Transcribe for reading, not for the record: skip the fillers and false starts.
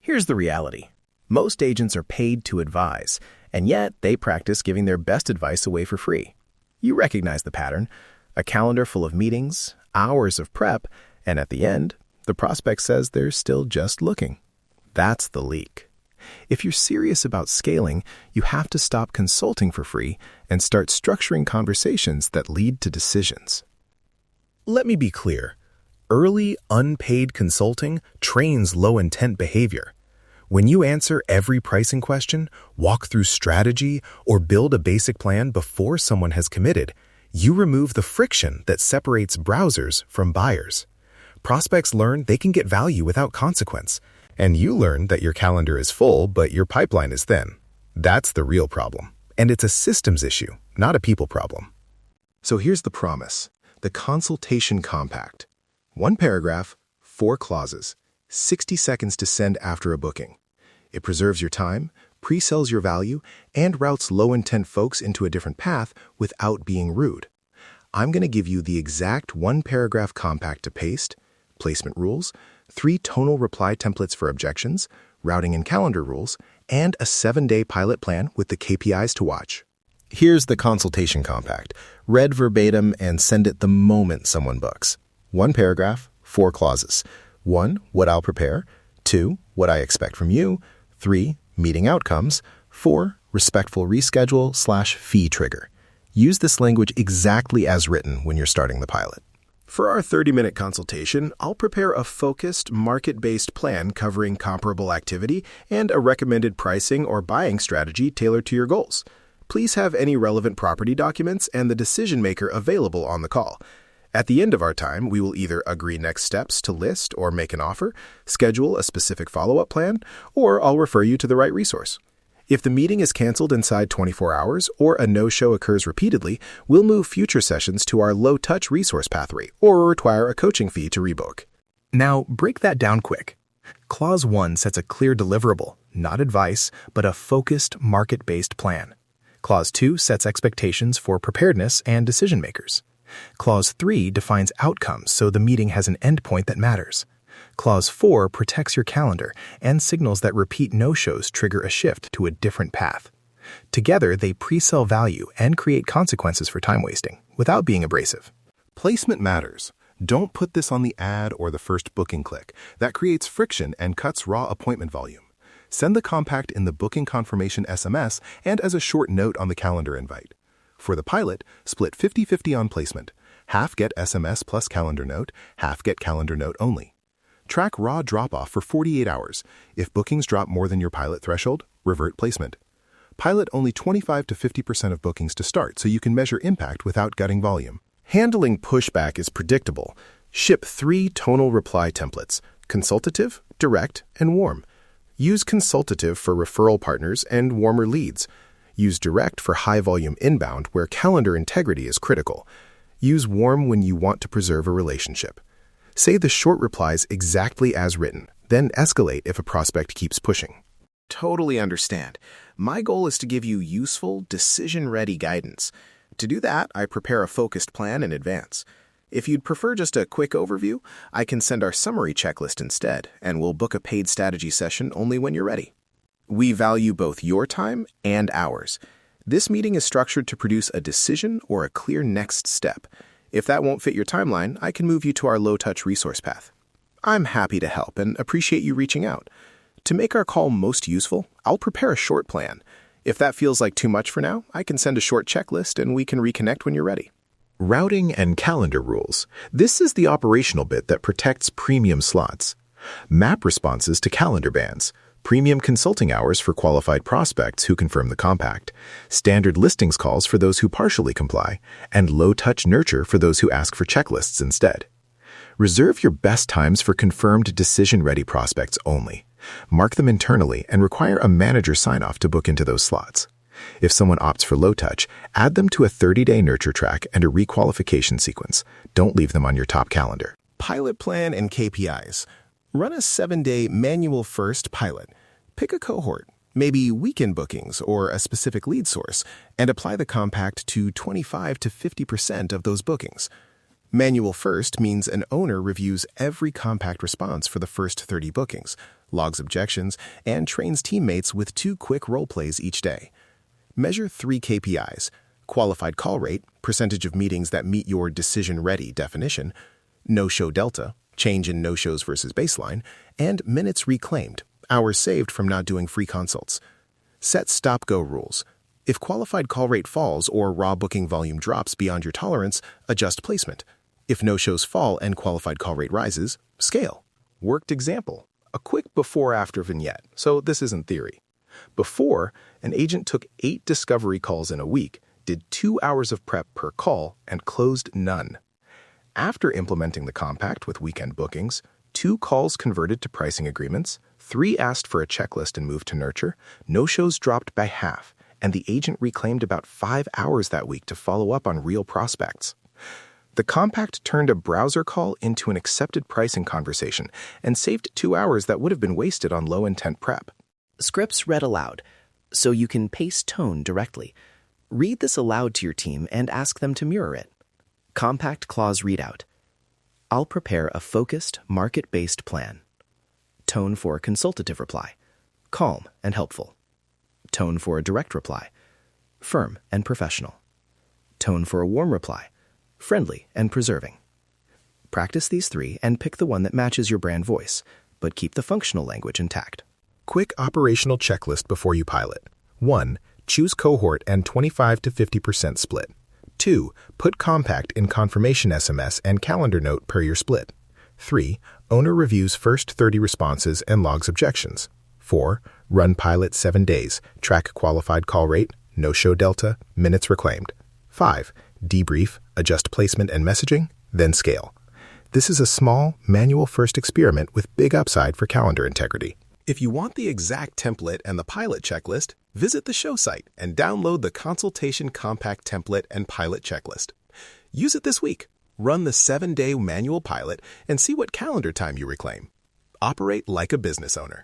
Here's the reality. Most agents are paid to advise, and yet they practice giving their best advice away for free. You recognize the pattern: a calendar full of meetings, hours of prep, and at the end, the prospect says they're still just looking. That's the leak. If you're serious about scaling, you have to stop consulting for free and start structuring conversations that lead to decisions. Let me be clear. Early, unpaid consulting trains low-intent behavior. When you answer every pricing question, walk through strategy, or build a basic plan before someone has committed, you remove the friction that separates browsers from buyers. Prospects learn they can get value without consequence, and you learn that your calendar is full but your pipeline is thin. That's the real problem, and it's a systems issue, not a people problem. So here's the promise: the Consultation Compact. 1 paragraph, 4 clauses, 60 seconds to send after a booking. It preserves your time, pre-sells your value, and routes low-intent folks into a different path without being rude. I'm going to give you the exact 1-paragraph compact to paste, placement rules, 3 tonal reply templates for objections, routing and calendar rules, and a 7-day pilot plan with the KPIs to watch. Here's the Consultation Compact. Read verbatim and send it the moment someone books. 1 paragraph, 4 clauses. 1, what I'll prepare. 2, what I expect from you. 3, meeting outcomes. 4, respectful reschedule/fee trigger. Use this language exactly as written when you're starting the pilot. For our 30-minute consultation, I'll prepare a focused, market-based plan covering comparable activity and a recommended pricing or buying strategy tailored to your goals. Please have any relevant property documents and the decision maker available on the call. At the end of our time, we will either agree next steps to list or make an offer, schedule a specific follow-up plan, or I'll refer you to the right resource. If the meeting is canceled inside 24 hours or a no-show occurs repeatedly, we'll move future sessions to our low-touch resource pathway or require a coaching fee to rebook. Now, break that down quick. Clause 1 sets a clear deliverable, not advice, but a focused, market-based plan. Clause 2 sets expectations for preparedness and decision makers. Clause 3 defines outcomes so the meeting has an endpoint that matters. Clause 4 protects your calendar and signals that repeat no-shows trigger a shift to a different path. Together, they pre-sell value and create consequences for time wasting without being abrasive. Placement matters. Don't put this on the ad or the first booking click. That creates friction and cuts raw appointment volume. Send the compact in the booking confirmation SMS and as a short note on the calendar invite. For the pilot, split 50-50 on placement. Half get SMS plus calendar note, half get calendar note only. Track raw drop-off for 48 hours. If bookings drop more than your pilot threshold, revert placement. Pilot only 25 to 50% of bookings to start so you can measure impact without gutting volume. Handling pushback is predictable. Ship 3 tonal reply templates: consultative, direct, and warm. Use consultative for referral partners and warmer leads. Use direct for high-volume inbound where calendar integrity is critical. Use warm when you want to preserve a relationship. Say the short replies exactly as written, then escalate if a prospect keeps pushing. Totally understand. My goal is to give you useful, decision-ready guidance. To do that, I prepare a focused plan in advance. If you'd prefer just a quick overview, I can send our summary checklist instead, and we'll book a paid strategy session only when you're ready. We value both your time and ours. This meeting is structured to produce a decision or a clear next step. If that won't fit your timeline, I can move you to our low-touch resource path. I'm happy to help and appreciate you reaching out. To make our call most useful, I'll prepare a short plan. If that feels like too much for now, I can send a short checklist and we can reconnect when you're ready. Routing and calendar rules. This is the operational bit that protects premium slots. Map responses to calendar bands. Premium consulting hours for qualified prospects who confirm the compact, standard listings calls for those who partially comply, and low-touch nurture for those who ask for checklists instead. Reserve your best times for confirmed decision-ready prospects only. Mark them internally and require a manager sign-off to book into those slots. If someone opts for low-touch, add them to a 30-day nurture track and a requalification sequence. Don't leave them on your top calendar. Pilot plan and KPIs. Run a 7-day manual-first pilot. Pick a cohort, maybe weekend bookings or a specific lead source, and apply the compact to 25 to 50% of those bookings. Manual first means an owner reviews every compact response for the first 30 bookings. logs objections, and trains teammates with 2 quick role plays each day. Measure 3 KPIs: qualified call rate, percentage of meetings that meet your decision-ready definition, no-show delta, change in no-shows versus baseline, and minutes reclaimed, hours saved from not doing free consults. Set stop-go rules. If qualified call rate falls or raw booking volume drops beyond your tolerance, adjust placement. If no-shows fall and qualified call rate rises, scale. Worked example: a quick before-after vignette, so this isn't theory. Before, an agent took 8 discovery calls in a week, did 2 hours of prep per call, and closed none. After implementing the compact with weekend bookings, 2 calls converted to pricing agreements, 3 asked for a checklist and moved to nurture, no-shows dropped by half, and the agent reclaimed about 5 hours that week to follow up on real prospects. The compact turned a browser call into an accepted pricing conversation and saved 2 hours that would have been wasted on low-intent prep. Scripts read aloud, so you can paste tone directly. Read this aloud to your team and ask them to mirror it. Compact clause readout. I'll prepare a focused, market-based plan. Tone for a consultative reply. Calm and helpful. Tone for a direct reply. Firm and professional. Tone for a warm reply. Friendly and preserving. Practice these 3 and pick the one that matches your brand voice, but keep the functional language intact. Quick operational checklist before you pilot. 1. Choose cohort and 25 to 50% split. 2. Put compact in confirmation SMS and calendar note per your split. 3. Owner reviews first 30 responses and logs objections. 4. Run pilot 7 days. Track qualified call rate, no-show delta, minutes reclaimed. 5. Debrief, adjust placement and messaging, then scale. This is a small, manual-first experiment with big upside for calendar integrity. If you want the exact template and the pilot checklist, visit the show site and download the Consultation Compact Template and Pilot Checklist. Use it this week. Run the 7-day manual pilot and see what calendar time you reclaim. Operate like a business owner.